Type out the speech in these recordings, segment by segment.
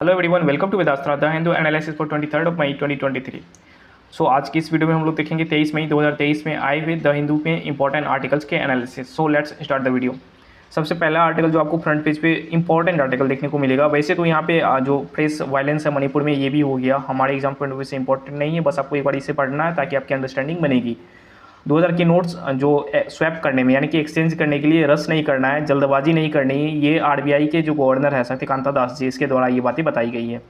Hello everyone, welcome to Vedastra the Hindu analysis for 23 May 2023। So आज की इस वीडियो में हम लोग देखेंगे 23 मई 2023 में आए हुए द हिंदू में इंपॉर्टेंट आर्टिकल्स के analysis. So let's start the video. सबसे पहला आर्टिकल जो आपको फ्रंट पेज पे इंपॉर्टेंट आर्टिकल देखने को मिलेगा। वैसे तो यहाँ पे जो प्रेस वायलेंस है मणिपुर में, ये भी हो गया, हमारे एग्जाम पॉइंट ऑफ व्यू से इंपॉर्टेंट नहीं है, बस आपको एक बार इसे पढ़ना है ताकि आपकी अंडरस्टैंडिंग बनेगी। 2000 के नोट्स जो स्वैप करने में यानी कि एक्सचेंज करने के लिए रस नहीं करना है, जल्दबाजी नहीं करनी है। ये आरबीआई के जो गवर्नर है शक्तिकांता दास जी, इसके द्वारा ये बातें बताई गई है।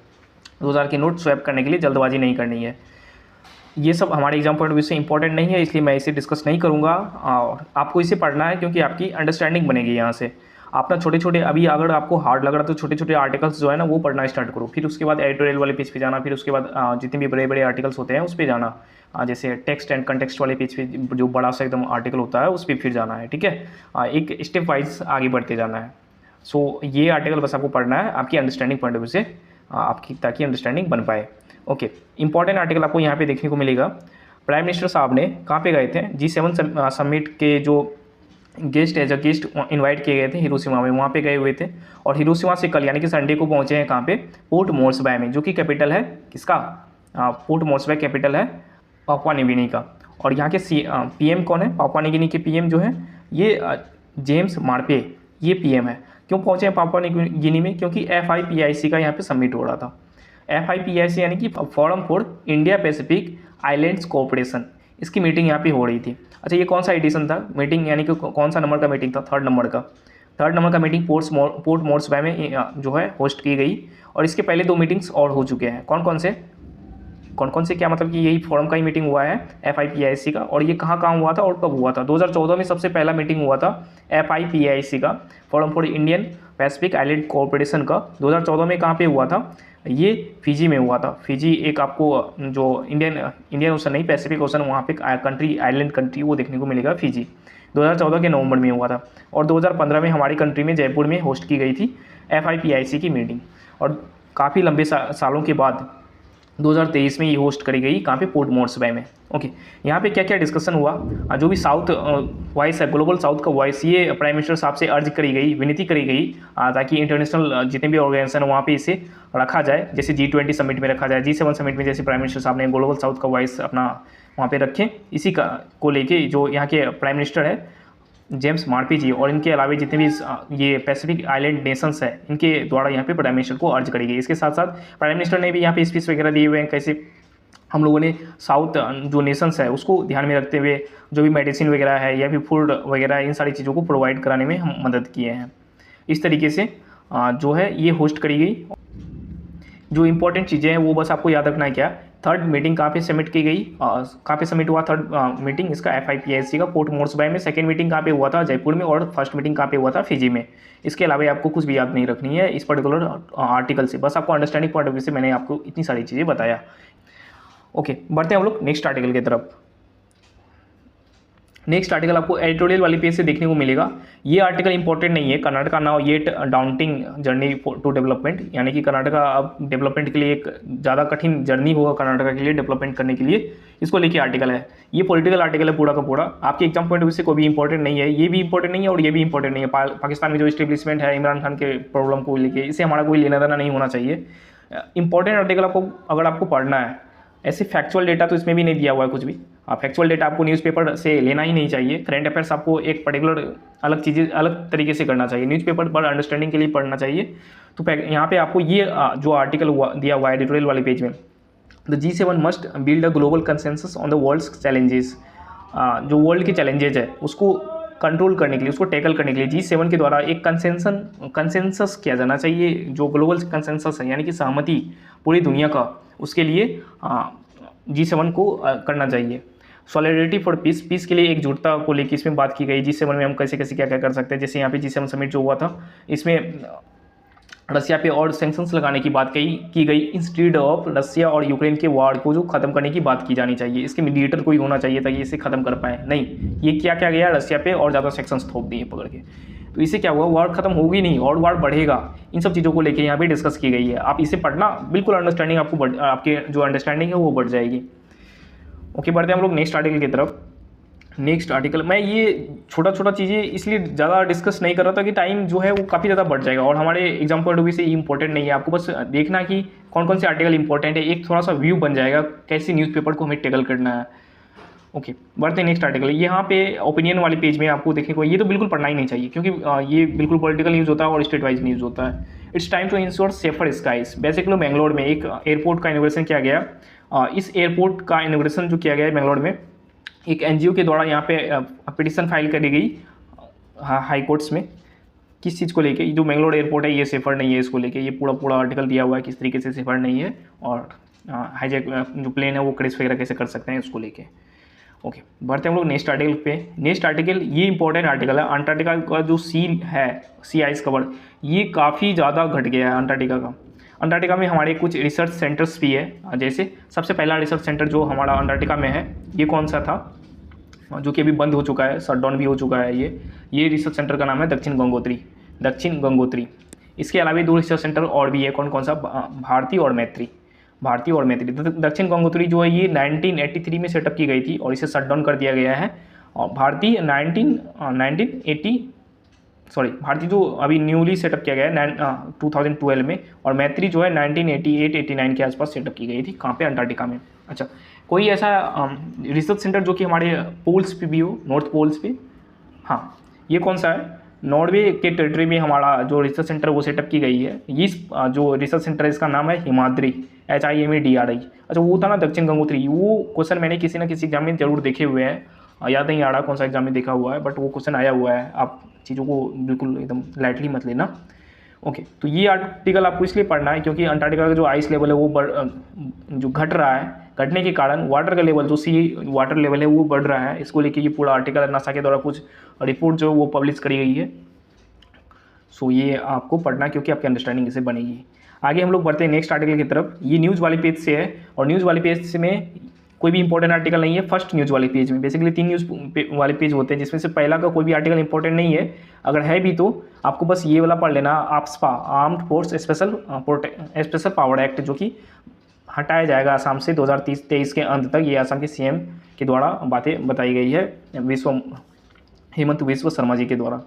2000 के नोट स्वैप करने के लिए जल्दबाजी नहीं करनी है। ये सब हमारे एग्जाम पॉइंट ऑफ व्यू से इंपॉर्टेंट नहीं है, इसलिए मैं इसे डिस्कस नहीं करूँगा। और आपको इसे पढ़ना है क्योंकि आपकी अंडरस्टैंडिंग बनेगी यहाँ से। आप ना छोटे छोटे, अभी अगर आपको हार्ड लग रहा है तो छोटे छोटे आर्टिकल्स जो है ना वो पढ़ना स्टार्ट करो, फिर उसके बाद एडिटोरियल वाले पेज पे जाना, फिर उसके बाद जितने भी बड़े बड़े आर्टिकल्स होते हैं उस पर जाना। जैसे टेक्स्ट एंड कंटेक्स्ट वाले पेज पे जो बड़ा सा एकदम आर्टिकल होता है उस पर फिर जाना है, ठीक है। एक स्टेप वाइज आगे बढ़ते जाना है। सो ये आर्टिकल बस आपको पढ़ना है आपकी अंडरस्टैंडिंग पॉइंट ऑफ व्यू से, आपकी ताकि अंडरस्टैंडिंग बन पाए। ओके, इंपॉर्टेंट आर्टिकल आपको यहाँ पे देखने को मिलेगा। प्राइम मिनिस्टर साहब ने कहाँ पे गए थे? G7 समिट के जो guest as a guest invite किए गए थे हिरोशिमा में, वहाँ पे गए हुए थे। और हिरोशिमा से कल यानी कि संडे को पहुँचे हैं कहाँ पे? पोर्ट मोर्सबी में, जो कि कैपिटल है किसका? पोर्ट मोर्सबी कैपिटल है पापुआ न्यू गिनी का। और यहाँ के पीएम कौन है? पापुआ न्यू गिनी के पीएम जो है ये जेम्स मार्पे, ये पीएम है। क्यों पहुँचे हैं पापुआ न्यू गिनी में? क्योंकि FIPIC का यहाँ पे समिट हो रहा था। FIPIC यानी कि forum for India Pacific islands cooperation, इसकी मीटिंग यहाँ पे हो रही थी। अच्छा, ये कौन सा एडिशन था मीटिंग, यानी कि कौन सा नंबर का मीटिंग था? थर्ड नंबर का मीटिंग पोर्ट मोर्सबी में जो है होस्ट की गई। और इसके पहले 2 मीटिंग्स और हो चुके हैं। कौन कौन से क्या मतलब कि यही फोरम का ही मीटिंग हुआ है FIPIC का। और ये कहाँ हुआ था और कब हुआ था? 2014 में सबसे पहला मीटिंग हुआ था FIPIC का, forum for Indian Pacific island cooperation का। 2014 में कहाँ पे हुआ था? ये फिजी में हुआ था। फिजी एक आपको जो इंडियन ओशन नहीं, पैसिफिक ओशन, वहाँ पे कंट्री, आइलैंड कंट्री वो देखने को मिलेगा, फिजी। 2014 के नवंबर में हुआ था। और 2015 में हमारी कंट्री में जयपुर में होस्ट की गई थी FIPIC की मीटिंग। और काफ़ी लंबे सालों के बाद 2023 में ये होस्ट करी गई, कहाँ पे? पोर्ट मोर्सबी में। ओके, यहाँ पे क्या क्या डिस्कशन हुआ? जो भी साउथ वॉइस है, ग्लोबल साउथ का वॉइस, ये प्राइम मिनिस्टर साहब से अर्ज करी गई, विनती करी गई ताकि इंटरनेशनल जितने भी ऑर्गेनाइजेशन है वहाँ पे इसे रखा जाए। जैसे G20 समिट में रखा जाए, G7 समिट में जैसे प्राइम मिनिस्टर साहब ने ग्लोबल साउथ का वॉइस अपना वहाँ पे रखें, इसी का को लेके जो यहाँ के प्राइम मिनिस्टर है जेम्स मार्पी जी, और इनके अलावा जितने भी ये पैसिफिक आइलैंड नेशंस है, इनके द्वारा यहाँ पे प्राइम मिनिस्टर को अर्ज करी गई। इसके साथ साथ प्राइम मिनिस्टर ने भी यहाँ पे स्पीच वगैरह दिए हुए हैं, कैसे हम लोगों ने साउथ जो नेशंस है उसको ध्यान में रखते हुए जो भी मेडिसिन वगैरह है या फिर फूड वगैरह, इन सारी चीज़ों को प्रोवाइड कराने में हम मदद किए हैं। इस तरीके से जो है ये होस्ट करी गई। जो इंपॉर्टेंट चीज़ें हैं वो बस आपको याद रखना है। क्या? थर्ड मीटिंग कहाँ पे सबमिट की गई, कहाँ पे सबमिट हुआ थर्ड मीटिंग इसका? FIPIC का पोर्ट मोर्सबी में। सेकंड मीटिंग कहाँ पे हुआ था? जयपुर में। और फर्स्ट मीटिंग कहाँ पे हुआ था? फिजी में। इसके अलावा आपको कुछ भी याद नहीं रखनी है इस पर्टिकुलर आर्टिकल से, बस आपको अंडरस्टैंडिंग पॉइंट ऑफ व्यू से मैंने आपको इतनी सारी चीज़ें बताया। ओके, बढ़ते हैं हम लोग नेक्स्ट आर्टिकल की तरफ। नेक्स्ट आर्टिकल आपको एडिटोरियल वाली पेज से देखने को मिलेगा। ये आर्टिकल इंपॉर्टेंट नहीं है। Karnataka now yet daunting journey to development, यानी कि कर्नाटका अब डेवलपमेंट के लिए एक ज़्यादा कठिन जर्नी होगा कर्नाटका के लिए डेवलपमेंट करने के लिए, इसको लेके आर्टिकल है। ये पॉलिटिकल आर्टिकल है पूरा का पूरा, आपके एग्जाम पॉइंट ऑफ व्यू से कोई भी इंपॉर्टेंट नहीं है। ये भी इंपॉर्टेंट नहीं है और ये भी इंपॉर्टेंट नहीं है। पाकिस्तान में जो इस्टेब्लिशमेंट है इमरान खान के प्रॉब्लम को लेके, इसे हमारा कोई लेना देना नहीं होना चाहिए। इंपॉर्टेंट आर्टिकल आपको अगर आपको पढ़ना है, ऐसे फैक्चुअल डेटा तो इसमें भी नहीं दिया हुआ है कुछ भी। फैक्चुअल डेटा आपको न्यूज़पेपर से लेना ही नहीं चाहिए। करंट अफेयर्स आपको एक पर्टिकुलर अलग चीज़ें अलग तरीके से करना चाहिए, न्यूज़पेपर पर अंडरस्टैंडिंग के लिए पढ़ना चाहिए। तो यहाँ पे आपको ये जो आर्टिकल दिया हुआ है एडिटोरियल वाले पेज में, the G7 must build a global consensus on the world's challenges. जो वर्ल्ड के चैलेंजेज है उसको कंट्रोल करने के लिए, उसको टैकल करने के लिए G7 के द्वारा एक कंसेंसस किया जाना चाहिए। जो ग्लोबल कंसेंसस है यानी कि सहमति पूरी दुनिया का, उसके लिए G7 को करना चाहिए। सॉलिडरिटी फॉर पीस, पीस के लिए एकजुटता को लेकर इसमें बात की गई। G7 में हम कैसे कैसे क्या क्या कर सकते हैं। जैसे यहाँ पे G7 समिट जो हुआ था, इसमें रसिया पे और सैंक्शंस लगाने की बात की गई, इंस्टीड ऑफ रसिया और यूक्रेन के वार को जो खत्म करने की बात की जानी चाहिए। इसके मीडिएटर कोई होना चाहिए ताकि इसे खत्म कर पाए। नहीं, ये क्या गया रसिया पे और ज़्यादा सैंक्शंस थोप दिए पकड़ के, तो इससे क्या हुआ? वार खत्म होगी नहीं और वार बढ़ेगा। इन सब चीज़ों को लेकर यहाँ पे डिस्कस की गई है। आप इसे पढ़ना, बिल्कुल अंडरस्टैंडिंग आपको आपके जो अंडरस्टैंडिंग है वो बढ़ जाएगी। ओके, बढ़ते हैं हम लोग नेक्स्ट आर्टिकल की तरफ। नेक्स्ट आर्टिकल, मैं ये छोटा छोटा चीज़ें इसलिए ज़्यादा डिस्कस नहीं कर रहा था कि टाइम जो है वो काफ़ी ज़्यादा बढ़ जाएगा और हमारे एग्जाम पॉइंट ऑफ व्यू से ये इंपॉर्टेंट नहीं है। आपको बस देखना कि कौन कौन से आर्टिकल इंपॉर्टेंट है, एक थोड़ा सा व्यू बन जाएगा कैसे न्यूज़पेपर को हमें टैकल करना है। ओके, बढ़ते हैं नेक्स्ट आर्टिकल। यहाँ पे ओपिनियन वाले पेज में आपको देखने को, ये तो बिल्कुल पढ़ना ही नहीं चाहिए क्योंकि ये बिल्कुल पॉलिटिकल न्यूज़ होता है और स्टेट वाइज न्यूज़ होता है। It's time to ensure safer skies. Basically Bangalore में एक एयरपोर्ट का इनोग्रेशन किया गया। इस एयरपोर्ट का इनोग्रेशन जो किया गया है बेंगलोर में, एक एनजीओ के द्वारा यहाँ पे पिटिशन फाइल करी गई हाई कोर्ट्स में। किस चीज़ को लेके, जो बेंगलोर एयरपोर्ट है ये सेफर नहीं है, इसको लेके ये पूरा आर्टिकल दिया हुआ है किस तरीके से सेफर नहीं है और हाईजैक जो प्लेन है वो क्रैश वगैरह कैसे कर सकते हैं उसको लेके। ओके, बढ़ते हैं हम लोग नेक्स्ट आर्टिकल पे। नेक्स्ट आर्टिकल ये इंपॉर्टेंट आर्टिकल है। अंटार्कटिका का जो सी है, सी आइस कवर, ये काफ़ी ज़्यादा घट गया है अंटार्कटिका का। अंटार्कटिका में हमारे कुछ रिसर्च सेंटर्स भी है, जैसे सबसे पहला रिसर्च सेंटर जो हमारा अंटार्कटिका में है ये कौन सा था, जो कि अभी बंद हो चुका है, शटडाउन भी हो चुका है। ये रिसर्च सेंटर का नाम है दक्षिण गंगोत्री। इसके अलावा 2 रिसर्च सेंटर और भी है, कौन कौन सा, भारती और मैत्री। दक्षिण गंगोत्री जो है ये 1983 में सेटअप की गई थी और इसे शट डाउन कर दिया गया है। और भारती भारती जो अभी न्यूली सेटअप किया गया है 2012 में, और मैत्री जो है 1988-89 के आसपास सेटअप की गई थी। कहाँ पे, अंटार्कटिका में। अच्छा, कोई ऐसा रिसर्च सेंटर जो कि हमारे पोल्स पे भी हो, नॉर्थ पोल्स पे, हाँ, ये कौन सा है, नॉर्वे के टेरिटरी में हमारा जो रिसर्च सेंटर वो सेटअप की गई है। इस जो रिसर्च सेंटर है इसका नाम है हिमाद्री, HIMADRI। अच्छा, वो था ना दक्षिण गंगोत्री, वो क्वेश्चन मैंने किसी ना किसी एग्जाम में जरूर देखे हुए हैं, याद नहीं आ रहा कौन सा एग्जाम में देखा हुआ है, बट वो क्वेश्चन आया हुआ है। आप चीज़ों को बिल्कुल एकदम लाइटली मत लेना। ओके, तो ये आर्टिकल आपको इसलिए पढ़ना है क्योंकि अंटार्कटिका का जो आइस लेवल है वो जो घट रहा है, घटने के कारण वाटर का लेवल, जो सी वाटर लेवल है वो बढ़ रहा है। इसको लेके ये पूरा आर्टिकल नासा के द्वारा कुछ रिपोर्ट जो वो पब्लिश करी गई है। सो ये आपको पढ़ना क्योंकि आपकी अंडरस्टैंडिंग इससे बनेगी। आगे हम लोग बढ़ते हैं नेक्स्ट आर्टिकल की तरफ। ये न्यूज़ वाले पेज से है और न्यूज़ वाले पेज में कोई भी इंपॉर्टेंट आर्टिकल नहीं है। फर्स्ट न्यूज़ वाले पेज में बेसिकली 3 न्यूज़ वाले पेज होते हैं, जिसमें से पहला का कोई भी आर्टिकल इंपॉर्टेंट नहीं है। अगर है भी तो आपको बस ये वाला पढ़ लेना, AFSPA, armed force special power act, जो कि हटाया जाएगा असम से 2023 के अंत तक। ये असम के CM के द्वारा बातें बताई गई है, हेमंत विश्व शर्मा जी के द्वारा।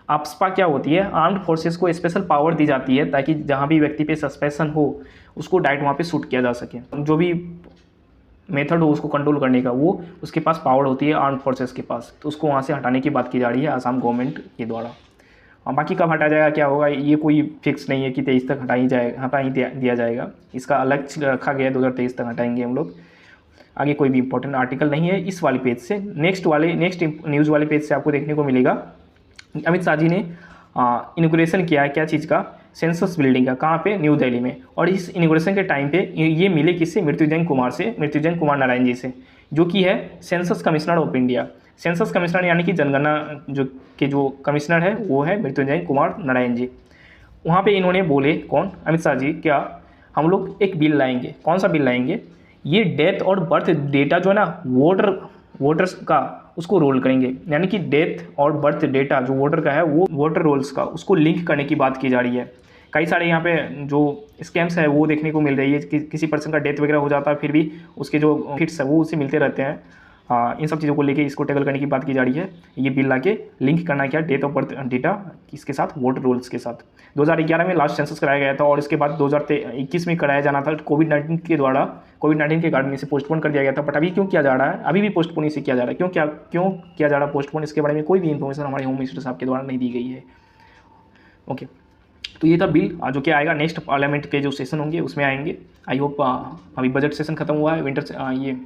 AFSPA क्या होती है, आर्म्ड फोर्सेस को स्पेशल पावर दी जाती है ताकि जहाँ भी व्यक्ति पे सस्पेंशन हो उसको डायरेक्ट वहाँ पे शूट किया जा सके। जो भी मेथड हो उसको कंट्रोल करने का, वो उसके पास पावर होती है आर्म्ड फोर्सेस के पास, तो उसको वहाँ से हटाने की बात की जा रही है असम गवर्नमेंट के द्वारा। और बाकी कब हटाया जाएगा, क्या होगा, ये कोई फिक्स नहीं है कि 23 तक हटा ही दिया जाएगा। इसका लक्ष्य रखा गया है 2023 तक हटाएंगे हम लोग। आगे कोई भी इंपॉर्टेंट आर्टिकल नहीं है इस वाले पेज से। नेक्स्ट न्यूज़ वाले पेज से आपको देखने को मिलेगा अमित शाह जी ने इनॉग्रेशन किया है, क्या चीज़ का, सेंसस बिल्डिंग का। कहाँ पे, न्यू दिल्ली में। और इस इनॉग्रेशन के टाइम पे ये मिले किससे, मृत्युंजय कुमार नारायण जी से, जो कि है census commissioner of India. Census commissioner यानी कि जनगणना जो कमिश्नर है वो है मृत्युंजय कुमार नारायण जी। वहाँ पे इन्होंने बोले, कौन, अमित शाह जी, क्या हम लोग एक बिल लाएंगे। कौन सा बिल लाएंगे, ये डेथ और बर्थ डेटा जो है ना वोटर्स का, उसको रोल करेंगे। यानी कि डेथ और बर्थ डेटा जो वोटर का है वो वोटर रोल्स का, उसको लिंक करने की बात की जा रही है। कई सारे यहाँ पे जो स्कैम्स है वो देखने को मिल रही है कि किसी पर्सन का डेथ वगैरह हो जाता है, फिर भी उसके जो फिट्स है वो उससे मिलते रहते हैं। इन सब चीज़ों को लेके इसको टैकल करने की बात की जा रही है। ये बिल लाके लिंक करना क्या, डेट ऑफ बर्थ डेटा किसके साथ, वोटर रोल्स के साथ। 2011 में लास्ट सेंसस कराया गया था और इसके बाद 2021 में कराया जाना था। कोविड-19 के कारण इसे पोस्टपोन कर दिया गया था। बट अभी क्यों किया जा रहा है, अभी भी पोस्टपोन इसे किया जा रहा है, क्यों किया जा रहा है पोस्टपोन, इसके बारे में कोई भी इन्फॉर्मेशन हमारे होम मिनिस्टर साहब के द्वारा नहीं दी गई है। ओके, तो ये था बिल जो कि आएगा नेक्स्ट पार्लियामेंट के जो सेशन होंगे उसमें आएंगे। आई होप अभी बजट सेशन खत्म हुआ है, ये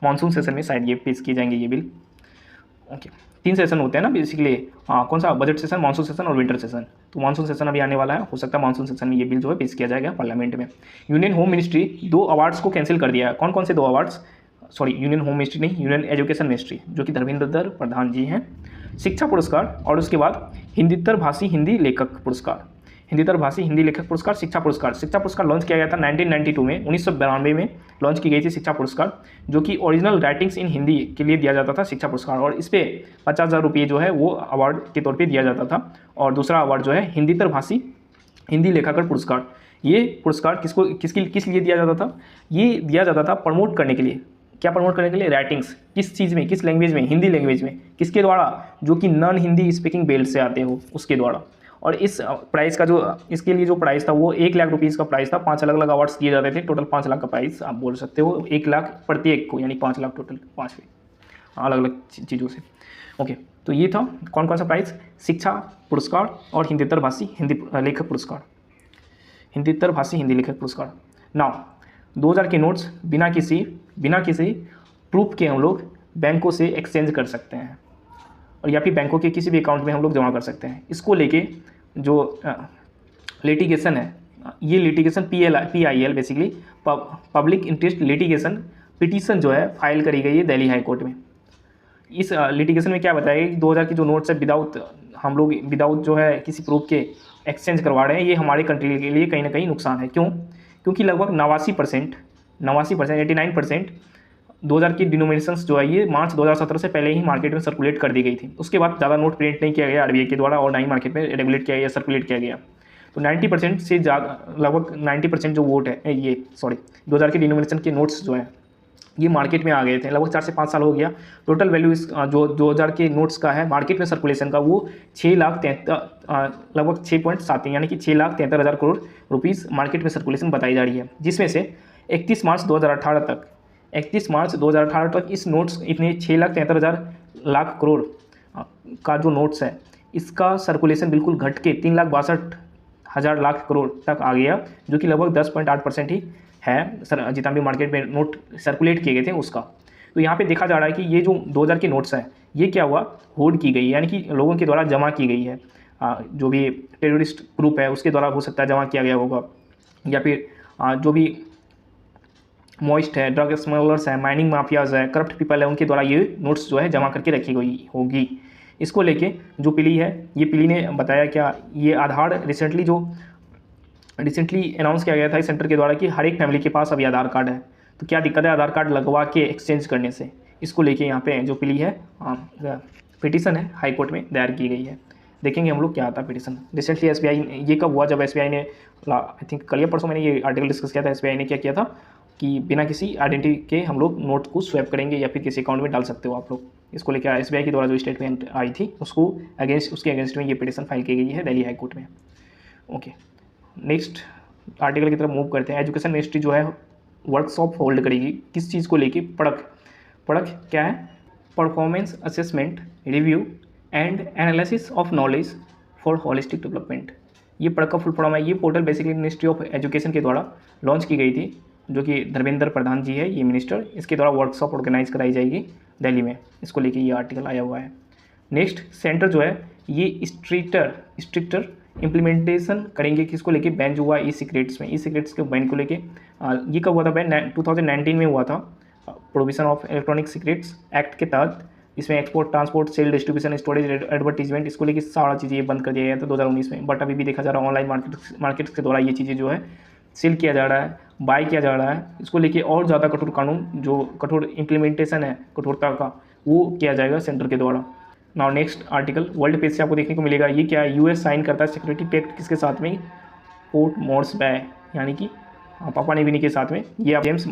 मानसून सेशन में शायद ये पेश किए जाएंगे ये बिल। ओके, 3 सेशन होते हैं ना बेसिकली, कौन सा, बजट सेशन, मानसून सेशन और विंटर सेशन। तो मानसून सेशन अभी आने वाला है, हो सकता है मानसून सेशन में ये बिल जो है पेश किया जाएगा पार्लियामेंट में। यूनियन होम मिनिस्ट्री 2 अवार्ड्स को कैंसिल कर दिया है। कौन कौन से 2 अवार्ड्स, यूनियन होम मिनिस्ट्री नहीं, यूनियन एजुकेशन मिनिस्ट्री, जो कि धर्मेंद्र प्रधान जी हैं। शिक्षा पुरस्कार और उसके बाद हिंदीतर भाषी हिंदी लेखक पुरस्कार, शिक्षा पुरस्कार लॉन्च किया गया था 1992 में, 1992 में लॉन्च की गई थी शिक्षा पुरस्कार, जो कि ओरिजिनल राइटिंग्स इन हिंदी के लिए दिया जाता था शिक्षा पुरस्कार। और इस पर 50,000 रुपये जो है वो अवार्ड के तौर पे दिया जाता था। और दूसरा अवार्ड जो है हिंदीतर भाषी हिंदी लेखाकार पुरस्कार। ये पुरस्कार किस लिए दिया जाता था, ये दिया जाता था प्रमोट करने के लिए, क्या प्रमोट करने के लिए, राइटिंग्स, किस चीज़ में, किस लैंग्वेज में, हिंदी लैंग्वेज में, किसके द्वारा, जो कि नॉन हिंदी स्पीकिंग बेल्ट से आते हो उसके द्वारा। और इस प्राइस का जो, इसके लिए जो प्राइस था वो 1 लाख रुपीज़ का प्राइस था। 5 अलग अलग अवार्ड्स दिए जाते थे, टोटल 5 लाख का प्राइस आप बोल सकते हो, 1 लाख प्रत्येक को, यानी 5 लाख टोटल, 5 अलग अलग चीज़ों से। ओके, तो ये था कौन कौन सा प्राइस, शिक्षा पुरस्कार और हिंदीतर भाषी हिंदी लेखक पुरस्कार, हिंदीतर भाषी हिंदी लेखक पुरस्कार। नाउ 2000 के नोट्स बिना किसी प्रूफ के हम लोग बैंकों से एक्सचेंज कर सकते हैं, और या फिर बैंकों के किसी भी अकाउंट में हम लोग जमा कर सकते हैं। इसको लेके जो लिटिगेशन है, ये litigation PIL basically public interest litigation petition जो है फाइल करी गई है दिल्ली हाई कोर्ट में। इस लिटिगेशन में क्या बताया गया कि 2000 के जो नोट्स है हम लोग विदाउट जो है किसी प्रूफ के एक्सचेंज करवा रहे हैं, ये हमारे कंट्री के लिए कहीं ना कहीं नुकसान है। क्यों? क्योंकि लगभग 89%, 89% 2000 की डिनोमिनेशंस जो है ये मार्च 2017 से पहले ही मार्केट में सर्कुलेट कर दी गई थी। उसके बाद ज़्यादा नोट प्रिंट नहीं किया गया RBI के द्वारा, और ना ही मार्केट में रेगुलेट किया गया, सर्कुलेट किया गया। तो 90% से ज़्यादा, लगभग 90% जो वोट है, 2000 के डिनोमिनेशन के नोट्स जो है ये मार्केट में आ गए थे। लगभग 4 से 5 साल हो गया। टोटल वैल्यू इस जो 2000 के नोट्स का है मार्केट में सर्कुलेशन का, वो लगभग 6.7 यानी कि 6,73,000 करोड़ रुपीज़ मार्केट में सर्कुलेशन बताई जा रही है। जिसमें से 31 मार्च 2018 तक इस नोट्स इतने 6,73,000 करोड़ का जो नोट्स है, इसका सर्कुलेशन बिल्कुल घट के 3,62,000 करोड़ तक आ गया, जो कि लगभग 10.8% ही है सर जितना भी मार्केट में नोट सर्कुलेट किए गए थे उसका। तो यहाँ पे देखा जा रहा है कि ये जो 2000 के नोट्स हैं ये क्या हुआ, होल्ड की गई, यानी कि लोगों के द्वारा जमा की गई है। जो भी टेररिस्ट ग्रुप है उसके द्वारा हो सकता है जमा किया गया होगा, या फिर जो भी मॉइस्ट है, ड्रग स्मगलर्स है, माइनिंग माफियाज है, करप्ट पीपल है, उनके द्वारा ये नोट्स जो है जमा करके रखी गई होगी। इसको लेके जो पिली है, ये पिली ने बताया क्या, ये आधार रिसेंटली अनाउंस किया गया था इस सेंटर के द्वारा कि हर एक फैमिली के पास अभी आधार कार्ड है। तो क्या दिक्कत है आधार कार्ड लगवा के एक्सचेंज करने से? इसको लेके यहाँ पे जो पिली है पिटीशन है हाई कोर्ट में दायर की गई है। देखेंगे हम लोग क्या आता है पिटीशन। रिसेंटली SBI, ये कब हुआ, जब SBI ने, आई थिंक कल या परसों मैंने ये आर्टिकल डिस्कस किया था, SBI ने क्या किया था कि बिना किसी आइडेंटिटी के हम लोग नोट को स्वैप करेंगे या फिर किसी अकाउंट में डाल सकते हो आप लोग। इसको लेकर SBI के द्वारा जो स्टेटमेंट आई थी उसके अगेंस्ट में ये पिटीशन फाइल की गई है दिल्ली हाई कोर्ट में। ओके, नेक्स्ट आर्टिकल की तरफ मूव करते हैं। एजुकेशन मिनिस्ट्री जो है वर्कशॉप होल्ड करेगी किस चीज़ को लेके, पढ़क क्या है, performance assessment review and analysis of knowledge for holistic development. ये पढ़क का फुल फॉर्म है। ये portal basically ministry of education के द्वारा लॉन्च की गई थी, जो कि धर्मेंद्र प्रधान जी है ये मिनिस्टर। इसके द्वारा वर्कशॉप ऑर्गेनाइज कराई जाएगी दिल्ली में। इसको लेके ये आर्टिकल आया हुआ है। नेक्स्ट, सेंटर जो है ये स्ट्रिक्टर इम्प्लीमेंटेशन करेंगे किसको लेके, बैन जो हुआ ई सिगरेट्स के बैन को लेके। ये कब हुआ था बैन? 2019 में हुआ था, provision of electronic cigarettes act के तहत। इसमें export, transport, sale, distribution, storage, advertisement, इसको लेके सारा चीज़ें ये बंद कर दिया गया था 2019 में। बट अभी भी देखा जा रहा है ऑनलाइन मार्केट के द्वारा ये चीज़ें जो है सेल किया जा रहा है, बाय किया जा रहा है। इसको लेके और ज़्यादा कठोर कानून, जो कठोर इम्प्लीमेंटेशन है कठोरता का, वो किया जाएगा सेंटर के द्वारा। Now next article world page से आपको देखने को मिलेगा। ये क्या है, US साइन करता है सिक्योरिटी पैक्ट किसके साथ में, पोर्ट मोर्सबी यानी कि पापा न्यूगिनी के साथ में। ये आप जेम्स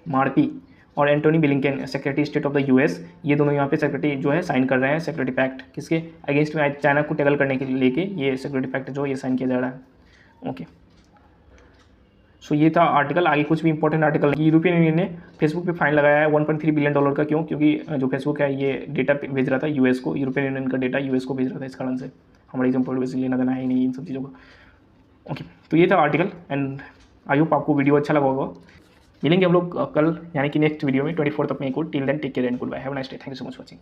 मार्पी और Antony Blinken secretary state of the US, ये दोनों यहाँ पे सेक्रेटरी जो है साइन कर रहे हैं सिक्योरिटी पैक्ट किसके अगेंस्ट में, चाइना को टैकल करने के लेके ये सिक्योरिटी पैक्ट जो ये साइन किया जा रहा है। ओके, सो ये था आर्टिकल। आगे कुछ भी इंपॉर्टेंट आर्टिकल। यूरोपियन यूनियन ने फेसबुक पे फाइन लगाया है $1.3 बिलियन का। क्यों? क्योंकि जो फेसबुक है ये डेटा भेज रहा था US को, यूरोपियन यूनियन का डेटा US को भेज रहा था, इस कारण से हमारे एग्जाम्पल बेसिकली लेना देना है ही नहीं इन सब चीज़ों का। ओके, तो ये था आर्टिकल एंड आई होप आपको वीडियो अच्छा लगा होगा। मिलेंगे हम लोग कल यानी कि नेक्स्ट वीडियो में 24 अपने को। Till then take care and goodbye, have a nice day, thank you so much watching.